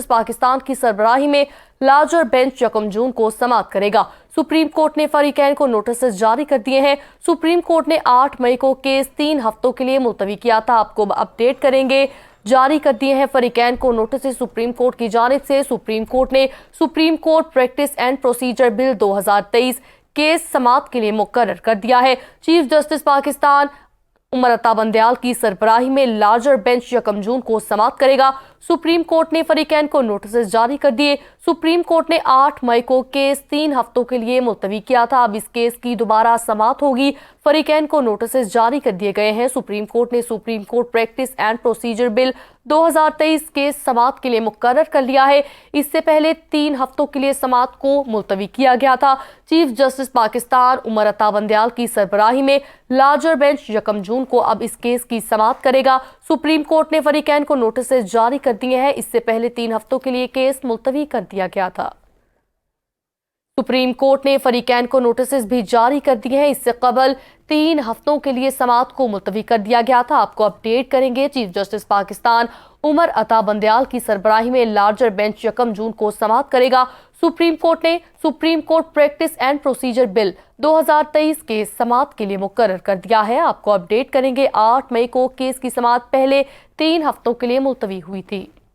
पाकिस्तान की सरबराही में larger bench यकम जून को समाप्त करेगा। सुप्रीम कोर्ट ने फरीकैन को नोटिस जारी कर दिए हैं। सुप्रीम कोर्ट ने 8 मई को केस 3 हफ्तों के लिए मुलतवी किया था। आपको अपडेट करेंगे। जारी कर दिए हैं फरीकैन को नोटिस सुप्रीम कोर्ट की जानिब से। सुप्रीम कोर्ट ने supreme court practice and procedure bill 2023 case समाप्त के लिए मुकर्रर कर दिया है। चीफ जस्टिस पाकिस्तान उमर अता बंदयाल की सरबराही में लार्जर बेंच यकम जून को समाप्त करेगा। सुप्रीम कोर्ट ने फरीकैन को नोटिस जारी कर दिए। सुप्रीम कोर्ट ने 8 मई को केस 3 हफ्तों के लिए मुलतवी किया था। अब इस केस की दोबारा समाप्त होगी। फरीकैन को नोटिस जारी कर दिए गए हैं। सुप्रीम कोर्ट ने supreme court practice and procedure bill 2023 case समाप्त के लिए मुकर्रर कर लिया है। इससे पहले 3 हफ्तों के लिए समाप्त को मुलतवी किया गया था। चीफ जस्टिस पाकिस्तान उमर अता बंदयाल की सरबराही में लार्जर बेंच यकम जून को अब इस केस की समाप्त करेगा। सुप्रीम कोर्ट ने फरीकैन को नोटिस जारी कर दिए हैं। इससे पहले 3 हफ्तों के लिए केस मुलतवी कर दिया गया था। सुप्रीम कोर्ट ने फरीकैन को नोटिस भी जारी कर दिए हैं। इससे कबल 3 हफ्तों के लिए समाअत को मुलतवी कर दिया गया था। आपको अपडेट करेंगे। चीफ जस्टिस पाकिस्तान उमर अता बंदयाल की सरबराही में लार्जर बेंच यकम जून को समाअत करेगा। सुप्रीम कोर्ट ने supreme court practice and procedure bill 2023 के समाअत के लिए मुकर्रर कर दिया है। आपको अपडेट करेंगे। 8 मई को केस की समाअत पहले 3 हफ्तों के लिए मुलतवी हुई थी।